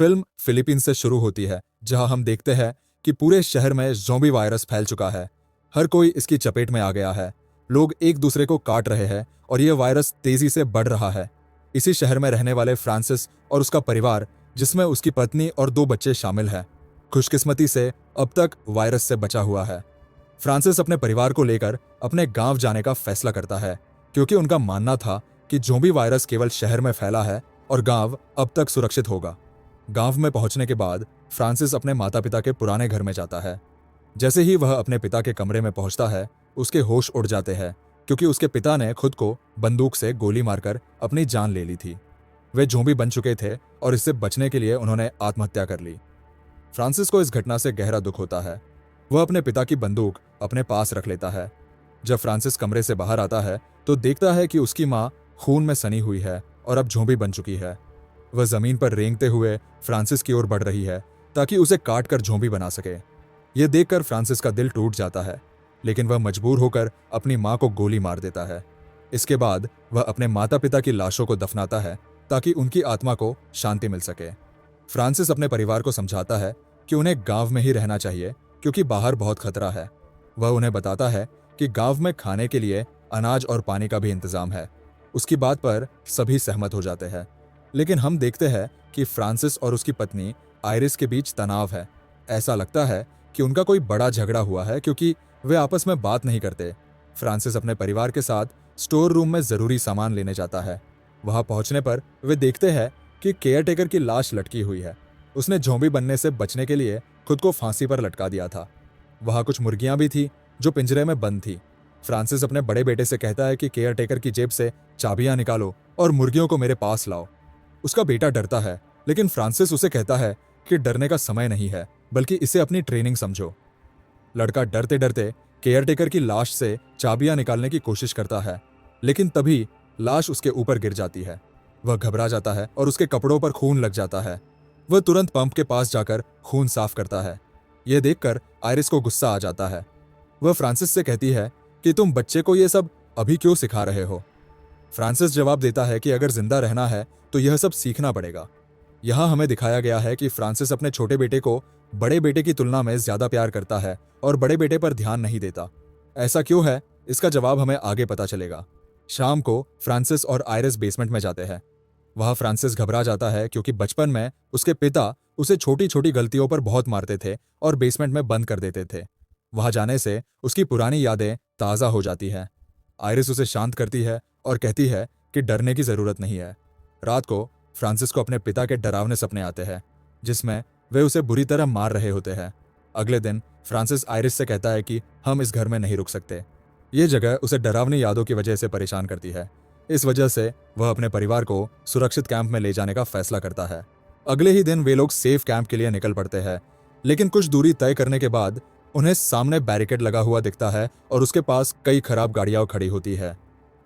Film Philippines से शुरू होती है, जहां हम देखते हैं कि पूरे शहर में ज़ॉम्बी वायरस फैल चुका है। हर कोई इसकी चपेट में आ गया है। लोग एक दूसरे को काट रहे हैं और यह वायरस तेजी से बढ़ रहा है। इसी शहर में रहने वाले फ्रांसिस और उसका परिवार, जिसमें उसकी पत्नी और 2 बच्चे शामिल हैं, खुशकिस्मती से अब तक वायरस से बचा हुआ है। फ्रांसिस अपने परिवार को लेकर अपने गांव जाने का फैसला करता है, क्योंकि उनका मानना था कि ज़ॉम्बी वायरस केवल शहर में फैला है और गांव अब तक सुरक्षित होगा। गांव में पहुंचने के बाद फ्रांसिस अपने माता पिता के पुराने घर में जाता है। जैसे ही वह अपने पिता के कमरे में पहुंचता है, उसके होश उड़ जाते हैं, क्योंकि उसके पिता ने खुद को बंदूक से गोली मारकर अपनी जान ले ली थी। वे ज़ॉम्बी बन चुके थे और इससे बचने के लिए उन्होंने आत्महत्या कर ली। फ्रांसिस को इस घटना से गहरा दुख होता है। वह अपने पिता की बंदूक अपने पास रख लेता है। जब फ्रांसिस कमरे से बाहर आता है तो देखता है कि उसकी मां खून में सनी हुई है और अब ज़ॉम्बी बन चुकी है। वह जमीन पर रेंगते हुए फ्रांसिस की ओर बढ़ रही है ताकि उसे काट कर ज़ॉम्बी बना सके। यह देखकर फ्रांसिस का दिल टूट जाता है, लेकिन वह मजबूर होकर अपनी मां को गोली मार देता है। इसके बाद वह अपने माता पिता की लाशों को दफनाता है ताकि उनकी आत्मा को शांति मिल सके। फ्रांसिस अपने परिवार को समझाता है कि उन्हें गांव में ही रहना चाहिए, क्योंकि बाहर बहुत खतरा है। वह उन्हें बताता है कि गांव में खाने के लिए अनाज और पानी का भी इंतजाम है। उसकी बात पर सभी सहमत हो जाते हैं, लेकिन हम देखते हैं कि फ्रांसिस और उसकी पत्नी आयरिस के बीच तनाव है। ऐसा लगता है कि उनका कोई बड़ा झगड़ा हुआ है, क्योंकि वे आपस में बात नहीं करते। फ्रांसिस अपने परिवार के साथ स्टोर रूम में जरूरी सामान लेने जाता है। वहां पहुंचने पर वे देखते हैं कि केयरटेकर की लाश लटकी हुई है। उसने ज़ॉम्बी बनने से बचने के लिए खुद को फांसी पर लटका दिया था। वहां कुछ मुर्गियां भी थी जो पिंजरे में बंद थी। फ्रांसिस अपने बड़े बेटे से कहता है कि केयरटेकर की जेब से चाबियां निकालो और मुर्गियों को मेरे पास लाओ। उसका बेटा डरता है, लेकिन फ्रांसिस उसे कहता है कि डरने का समय नहीं है, बल्कि इसे अपनी ट्रेनिंग समझो। लड़का डरते डरते केयरटेकर की लाश से चाबियां निकालने की कोशिश करता है, लेकिन तभी लाश उसके ऊपर गिर जाती है। वह घबरा जाता है और उसके कपड़ों पर खून लग जाता है। वह तुरंत पंप के पास जाकर खून साफ करता है। यह देखकर आयरिस को गुस्सा आ जाता है। वह फ्रांसिस से कहती है कि तुम बच्चे को यह सब अभी क्यों सिखा रहे हो। फ्रांसिस जवाब देता है कि अगर जिंदा रहना है तो यह सब सीखना पड़ेगा। यहां हमें दिखाया गया है कि फ्रांसिस अपने छोटे बेटे को बड़े बेटे की तुलना में ज्यादा प्यार करता है और बड़े बेटे पर ध्यान नहीं देता। ऐसा क्यों है, इसका जवाब हमें आगे पता चलेगा। शाम को फ्रांसिस और आयरिस बेसमेंट में जाते हैं। वहां फ्रांसिस घबरा जाता है, क्योंकि बचपन में उसके पिता उसे छोटी छोटी गलतियों पर बहुत मारते थे और बेसमेंट में बंद कर देते थे। वहां जाने से उसकी पुरानी यादें ताज़ा हो जाती हैं। आयरिस उसे शांत करती है और कहती है कि डरने की जरूरत नहीं है। रात को फ्रांसिस को अपने पिता के डरावने सपने आते हैं, जिसमें वे उसे बुरी तरह मार रहे होते हैं। अगले दिन फ्रांसिस आयरिस से कहता है कि हम इस घर में नहीं रुक सकते। ये जगह उसे डरावनी यादों की वजह से परेशान करती है। इस वजह से वह अपने परिवार को सुरक्षित कैंप में ले जाने का फैसला करता है। अगले ही दिन वे लोग सेफ कैंप के लिए निकल पड़ते हैं, लेकिन कुछ दूरी तय करने के बाद उन्हें सामने बैरिकेड लगा हुआ दिखता है और उसके पास कई खराब गाड़ियां खड़ी होती है।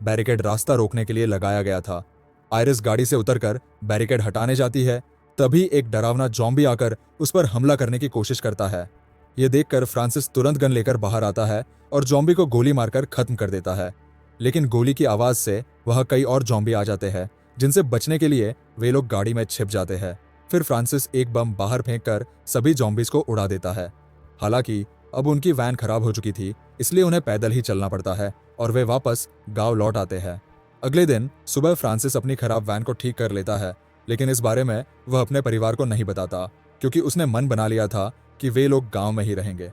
बैरिकेड रास्ता रोकने के लिए लगाया गया था। आयरिस गाड़ी से उतरकर बैरिकेड हटाने जाती है, तभी एक डरावना ज़ॉम्बी आकर उस पर हमला करने की कोशिश करता है। यह देखकर फ्रांसिस तुरंत गन लेकर बाहर आता है और ज़ॉम्बी को गोली मारकर खत्म कर देता है। लेकिन गोली की आवाज से वहां कई और ज़ॉम्बी आ जाते हैं, जिनसे बचने के लिए वे लोग गाड़ी में छिप जाते हैं। फिर फ्रांसिस एक बम बाहर फेंककर सभी ज़ॉम्बीज को उड़ा देता है। हालांकि अब उनकी वैन खराब हो चुकी थी, इसलिए उन्हें पैदल ही चलना पड़ता है और वे वापस गांव लौट आते हैं। अगले दिन सुबह फ्रांसिस अपनी खराब वैन को ठीक कर लेता है, लेकिन इस बारे में वह अपने परिवार को नहीं बताता, क्योंकि उसने मन बना लिया था कि वे लोग गांव में ही रहेंगे।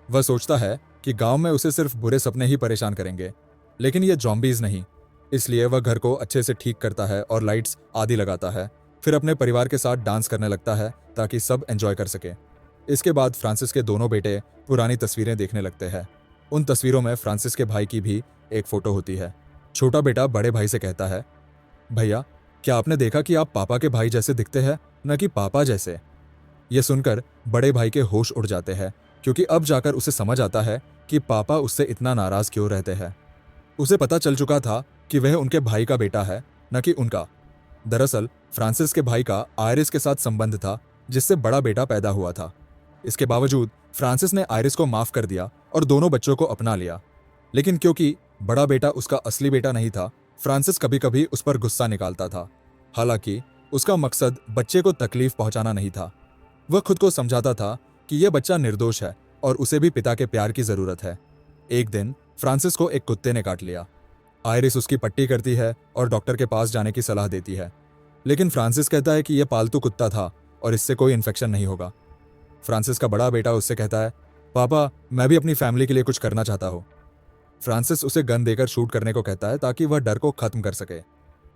वह सोचता है कि गांव में उसे सिर्फ बुरे सपने ही परेशान करेंगे, लेकिन ये ज़ॉम्बीज नहीं। इसलिए वह घर को अच्छे से ठीक करता है और लाइट्स आदि लगाता है। फिर अपने परिवार के साथ डांस करने लगता है ताकि सब एंजॉय कर सके। इसके बाद फ्रांसिस के दोनों बेटे पुरानी तस्वीरें देखने लगते हैं। उन तस्वीरों में फ्रांसिस के भाई की भी एक फोटो होती है। छोटा बेटा बड़े भाई से कहता है, भैया, क्या आपने देखा कि आप पापा के भाई जैसे दिखते हैं, न कि पापा जैसे। यह सुनकर बड़े भाई के होश उड़ जाते हैं, क्योंकि अब जाकर उसे समझ आता है कि पापा उससे इतना नाराज क्यों रहते हैं। उसे पता चल चुका था कि वह उनके भाई का बेटा है, न कि उनका। दरअसल फ्रांसिस के भाई का आयरिस के साथ संबंध था, जिससे बड़ा बेटा पैदा हुआ था। इसके बावजूद फ्रांसिस ने आयरिस को माफ कर दिया और दोनों बच्चों को अपना लिया। लेकिन क्योंकि बड़ा बेटा उसका असली बेटा नहीं था, फ्रांसिस कभी कभी उस पर गुस्सा निकालता था। हालांकि उसका मकसद बच्चे को तकलीफ पहुंचाना नहीं था। वह खुद को समझाता था कि यह बच्चा निर्दोष है और उसे भी पिता के प्यार की जरूरत है। एक दिन फ्रांसिस को एक कुत्ते ने काट लिया। आयरिस उसकी पट्टी करती है और डॉक्टर के पास जाने की सलाह देती है, लेकिन फ्रांसिस कहता है कि यह पालतू कुत्ता था और इससे कोई इन्फेक्शन नहीं होगा। फ्रांसिस का बड़ा बेटा उससे कहता है, पापा मैं भी अपनी फैमिली के लिए कुछ करना चाहता हूँ। फ्रांसिस उसे गन देकर शूट करने को कहता है ताकि वह डर को खत्म कर सके।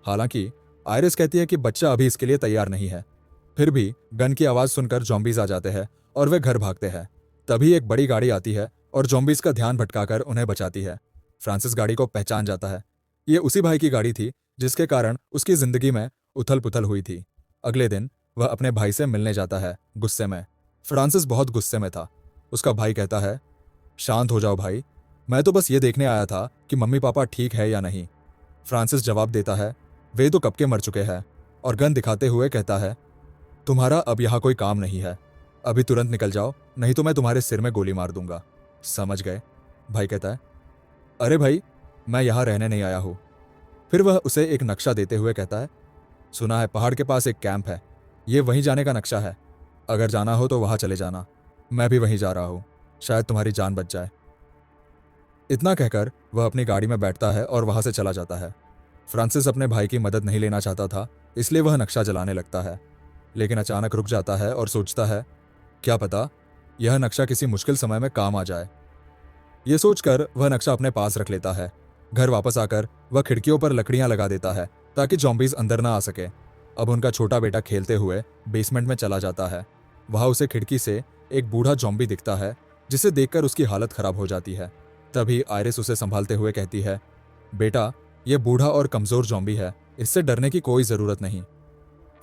हालांकि आयरिस कहती है कि बच्चा अभी इसके लिए तैयार नहीं है। फिर भी गन की आवाज सुनकर जॉम्बीज आ जाते हैं और वे घर भागते हैं। तभी एक बड़ी गाड़ी आती है और जॉम्बीज का ध्यान भटकाकर उन्हें बचाती है। फ्रांसिस गाड़ी को पहचान जाता है। ये उसी भाई की गाड़ी थी जिसके कारण उसकी जिंदगी में उथल पुथल हुई थी। अगले दिन वह अपने भाई से मिलने जाता है गुस्से में। फ्रांसिस बहुत गुस्से में था। उसका भाई कहता है, शांत हो जाओ भाई, मैं तो बस ये देखने आया था कि मम्मी पापा ठीक है या नहीं। फ्रांसिस जवाब देता है, वे तो कब के मर चुके हैं, और गन दिखाते हुए कहता है, तुम्हारा अब यहाँ कोई काम नहीं है, अभी तुरंत निकल जाओ नहीं तो मैं तुम्हारे सिर में गोली मार दूंगा। समझ गए? भाई कहता है, अरे भाई मैं यहाँ रहने नहीं आया हूँ। फिर वह उसे एक नक्शा देते हुए कहता है, सुना है पहाड़ के पास एक कैंप है, ये वहीं जाने का नक्शा है, अगर जाना हो तो वहां चले जाना, मैं भी वहीं जा रहा हूँ, शायद तुम्हारी जान बच जाए। इतना कहकर वह अपनी गाड़ी में बैठता है और वहां से चला जाता है। फ्रांसिस अपने भाई की मदद नहीं लेना चाहता था, इसलिए वह नक्शा जलाने लगता है, लेकिन अचानक रुक जाता है और सोचता है, क्या पता यह नक्शा किसी मुश्किल समय में काम आ जाए। यह सोचकर वह नक्शा अपने पास रख लेता है। घर वापस आकर वह खिड़कियों पर लकड़ियां लगा देता है ताकि जॉम्बीज अंदर ना आ सके। अब उनका छोटा बेटा खेलते हुए बेसमेंट में चला जाता है। वहां उसे खिड़की से एक बूढ़ा जॉम्बी दिखता है, जिसे देखकर उसकी हालत खराब हो जाती है। तभी आयरिस उसे संभालते हुए कहती है, बेटा यह बूढ़ा और कमजोर जॉम्बी है, इससे डरने की कोई जरूरत नहीं।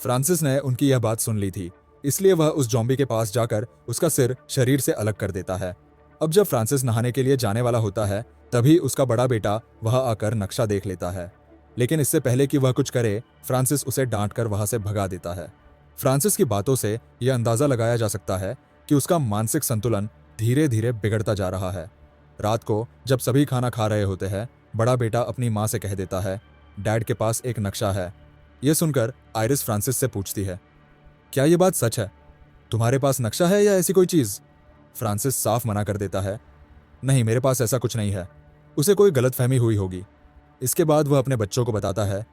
फ्रांसिस ने उनकी यह बात सुन ली थी, इसलिए वह उस जॉम्बी के पास जाकर उसका सिर शरीर से अलग कर देता है। अब जब फ्रांसिस नहाने के लिए जाने वाला होता है, तभी उसका बड़ा बेटा वहां आकर नक्शा देख लेता है, लेकिन इससे पहले कि वह कुछ करे, फ्रांसिस उसे डांट कर वहां से भगा देता है। फ्रांसिस की बातों से यह अंदाजा लगाया जा सकता है कि उसका मानसिक संतुलन धीरे धीरे बिगड़ता जा रहा है। रात को जब सभी खाना खा रहे होते हैं, बड़ा बेटा अपनी माँ से कह देता है, डैड के पास एक नक्शा है। यह सुनकर आयरिस फ्रांसिस से पूछती है, क्या यह बात सच है? तुम्हारे पास नक्शा है या ऐसी कोई चीज? फ्रांसिस साफ मना कर देता है, नहीं मेरे पास ऐसा कुछ नहीं है, उसे कोई गलतफहमी हुई होगी। इसके बाद वह अपने बच्चों को बताता है,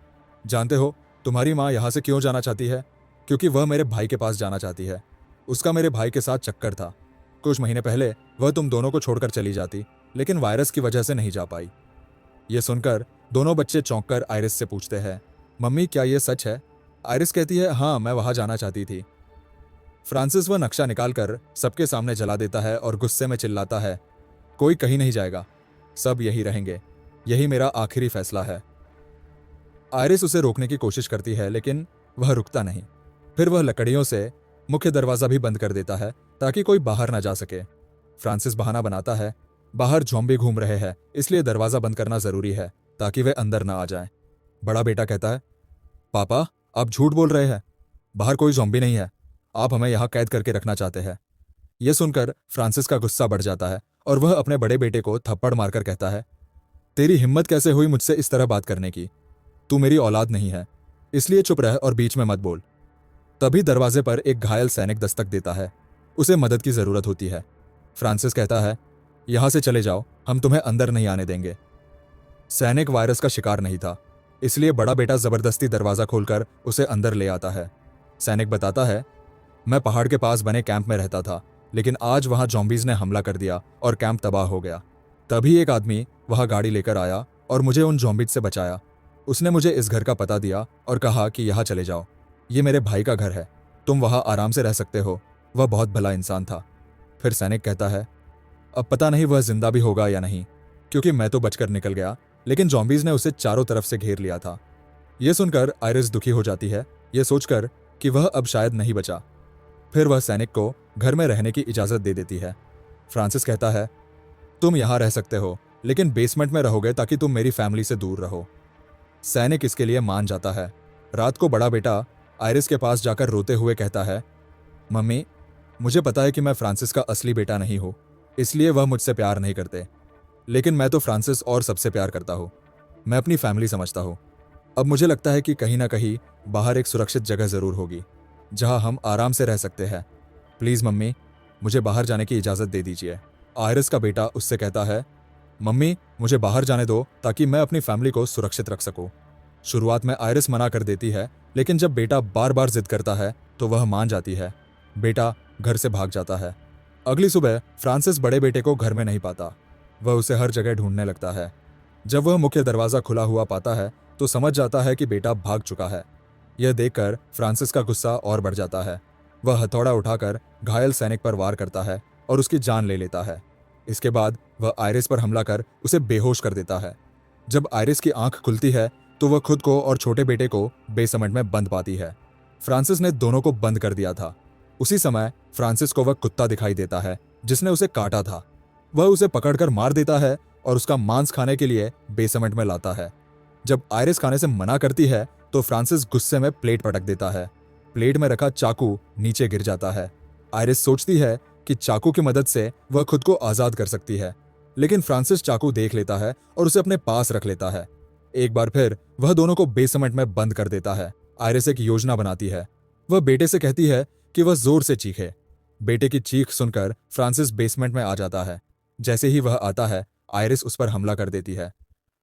जानते हो तुम्हारी माँ यहाँ से क्यों जाना चाहती है? क्योंकि वह मेरे भाई के पास जाना चाहती है। उसका मेरे भाई के साथ चक्कर था। कुछ महीने पहले वह तुम दोनों को छोड़कर चली जाती, लेकिन वायरस की वजह से नहीं जा पाई। यह सुनकर दोनों बच्चे चौंक कर आयरिस से पूछते हैं, मम्मी क्या यह सच है? आयरिस कहती है, हाँ मैं वहां जाना चाहती थी। फ्रांसिस वह नक्शा निकालकर सबके सामने जला देता है और गुस्से में चिल्लाता है, कोई कहीं नहीं जाएगा, सब यही रहेंगे, यही मेरा आखिरी फैसला है। आयरिस उसे रोकने की कोशिश करती है, लेकिन वह रुकता नहीं। फिर वह लकड़ियों से मुख्य दरवाजा भी बंद कर देता है ताकि कोई बाहर ना जा सके। फ्रांसिस बहाना बनाता है, बाहर ज़ॉम्बी घूम रहे हैं, इसलिए दरवाजा बंद करना जरूरी है ताकि वे अंदर ना आ जाएं। बड़ा बेटा कहता है, पापा आप झूठ बोल रहे हैं, बाहर कोई ज़ॉम्बी नहीं है, आप हमें यहाँ कैद करके रखना चाहते हैं। यह सुनकर फ्रांसिस का गुस्सा बढ़ जाता है और वह अपने बड़े बेटे को थप्पड़ मारकर कहता है, तेरी हिम्मत कैसे हुई मुझसे इस तरह बात करने की? तू मेरी औलाद नहीं है, इसलिए चुप रह और बीच में मत बोल। तभी दरवाजे पर एक घायल सैनिक दस्तक देता है, उसे मदद की जरूरत होती है। फ्रांसिस कहता है, यहां से चले जाओ, हम तुम्हें अंदर नहीं आने देंगे। सैनिक वायरस का शिकार नहीं था, इसलिए बड़ा बेटा जबरदस्ती दरवाजा खोलकर उसे अंदर ले आता है। सैनिक बताता है, मैं पहाड़ के पास बने कैंप में रहता था, लेकिन आज वहां जॉम्बीज ने हमला कर दिया और कैंप तबाह हो गया। तभी एक आदमी वहां गाड़ी लेकर आया और मुझे उन जॉम्बीज से बचाया। उसने मुझे इस घर का पता दिया और कहा कि यहाँ चले जाओ, ये मेरे भाई का घर है, तुम वहां आराम से रह सकते हो। वह बहुत भला इंसान था। फिर सैनिक कहता है, अब पता नहीं वह जिंदा भी होगा या नहीं, क्योंकि मैं तो बचकर निकल गया, लेकिन जॉम्बीज ने उसे चारों तरफ से घेर लिया था। यह सुनकर आयरिस दुखी हो जाती है, यह सोचकर कि वह अब शायद नहीं बचा। फिर वह सैनिक को घर में रहने की इजाजत दे देती है। फ्रांसिस कहता है, तुम यहां रह सकते हो, लेकिन बेसमेंट में रहोगे ताकि तुम मेरी फैमिली से दूर रहो। सैनिक इसके लिए मान जाता है। रात को बड़ा बेटा आयरिस के पास जाकर रोते हुए कहता है, मम्मी मुझे पता है कि मैं फ्रांसिस का असली बेटा नहीं हूं, इसलिए वह मुझसे प्यार नहीं करते, लेकिन मैं तो फ्रांसिस और सबसे प्यार करता हूं। मैं अपनी फैमिली समझता हूं। अब मुझे लगता है कि कहीं ना कहीं बाहर एक सुरक्षित जगह जरूर होगी जहां हम आराम से रह सकते हैं। प्लीज मम्मी, मुझे बाहर जाने की इजाजत दे दीजिए। आयरिस का बेटा उससे कहता है, मम्मी मुझे बाहर जाने दो ताकि मैं अपनी फैमिली को सुरक्षित रख सकूं। शुरुआत में आयरिस मना कर देती है, लेकिन जब बेटा बार बार जिद करता है तो वह मान जाती है। बेटा घर से भाग जाता है। अगली सुबह फ्रांसिस बड़े बेटे को घर में नहीं पाता। वह उसे हर जगह ढूंढने लगता है। जब वह मुख्य दरवाजा खुला हुआ पाता है तो समझ जाता है कि बेटा भाग चुका है। यह देखकर फ्रांसिस का गुस्सा और बढ़ जाता है। वह हथौड़ा उठाकर घायल सैनिक पर वार करता है और उसकी जान ले लेता है। इसके बाद वह आयरिस पर हमला कर उसे बेहोश कर देता है। जब आयरिस की आंख खुलती है तो वह खुद को और छोटे बेटे को बेसमेंट में बंद पाती है। फ्रांसिस ने दोनों को बंद कर दिया था। उसी समय फ्रांसिस को वह कुत्ता दिखाई देता है जिसने उसे काटा था। वह उसे पकड़कर मार देता है और उसका मांस खाने के लिए बेसमेंट में लाता है। जब आयरिस खाने से मना करती है तो फ्रांसिस गुस्से में प्लेट पटक देता है। प्लेट में रखा चाकू नीचे गिर जाता है। आयरिस सोचती है कि चाकू की मदद से वह खुद को आजाद कर सकती है, लेकिन फ्रांसिस चाकू देख लेता है और उसे अपने पास रख लेता है। एक बार फिर वह दोनों को बेसमेंट में बंद कर देता है। आयरिस एक योजना बनाती है। वह बेटे से कहती है कि वह जोर से चीखे। बेटे की चीख सुनकर फ्रांसिस बेसमेंट में आ जाता है। जैसे ही वह आता है, आयरिस उस पर हमला कर देती है।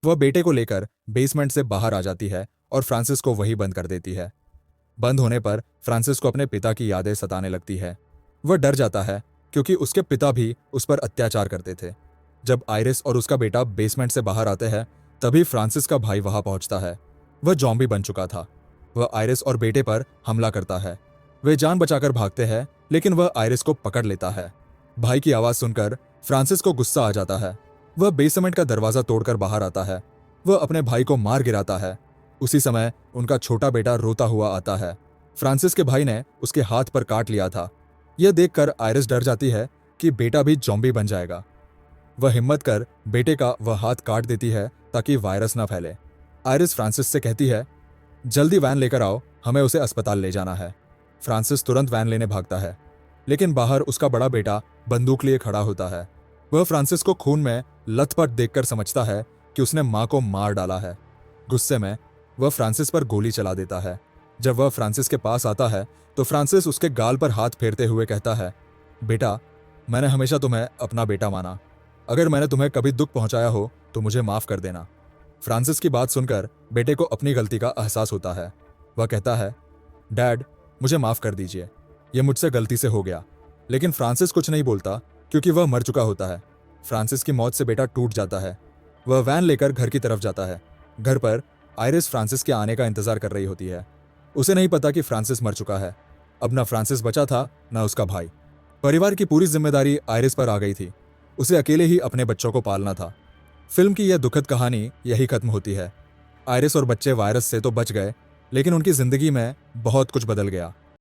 वह बेटे को लेकर बेसमेंट से बाहर आ जाती है और फ्रांसिस को वहीं बंद कर देती है। बंद होने पर फ्रांसिस को अपने पिता की यादें सताने लगती है। वह डर जाता है क्योंकि उसके पिता भी उस पर अत्याचार करते थे। जब आयरिस और उसका बेटा बेसमेंट से बाहर आते हैं तभी फ्रांसिस का भाई वहां पहुंचता है। वह जॉम्बी बन चुका था। वह आयरिस और बेटे पर हमला करता है। वे जान बचाकर भागते हैं, लेकिन वह आयरिस को पकड़ लेता है। भाई की आवाज सुनकर फ्रांसिस को गुस्सा आ जाता है। वह बेसमेंट का दरवाजा तोड़कर बाहर आता है। वह अपने भाई को मार गिराता है। उसी समय उनका छोटा बेटा रोता हुआ आता है। फ्रांसिस के भाई ने उसके हाथ पर काट लिया था। यह देखकर आयरिस डर जाती है कि बेटा भी जॉम्बी बन जाएगा। वह हिम्मत कर बेटे का वह हाथ काट देती है ताकि वायरस न फैले। आयरिस फ्रांसिस से कहती है, जल्दी वैन लेकर आओ, हमें उसे अस्पताल ले जाना है। फ्रांसिस तुरंत वैन लेने भागता है, लेकिन बाहर उसका बड़ा बेटा बंदूक लिए खड़ा होता है। वह फ्रांसिस को खून में लथपथ देखकर समझता है कि उसने मां को मार डाला है। गुस्से में वह फ्रांसिस पर गोली चला देता है। जब वह फ्रांसिस के पास आता है तो फ्रांसिस उसके गाल पर हाथ फेरते हुए कहता है, बेटा, मैंने हमेशा तुम्हें अपना बेटा माना। अगर मैंने तुम्हें कभी दुख पहुंचाया हो तो मुझे माफ कर देना। फ्रांसिस की बात सुनकर बेटे को अपनी गलती का एहसास होता है। वह कहता है, डैड, मुझे माफ कर दीजिए, यह मुझसे गलती से हो गया। लेकिन फ्रांसिस कुछ नहीं बोलता क्योंकि वह मर चुका होता है। फ्रांसिस की मौत से बेटा टूट जाता है। वह वैन लेकर घर की तरफ जाता है। घर पर आयरिस फ्रांसिस के आने का इंतजार कर रही होती है। उसे नहीं पता कि फ्रांसिस मर चुका है। अब न फ्रांसिस बचा था न उसका भाई। परिवार की पूरी जिम्मेदारी आयरिस पर आ गई थी। उसे अकेले ही अपने बच्चों को पालना था। फिल्म की यह दुखद कहानी यही खत्म होती है। आयरिस और बच्चे वायरस से तो बच गए, लेकिन उनकी जिंदगी में बहुत कुछ बदल गया।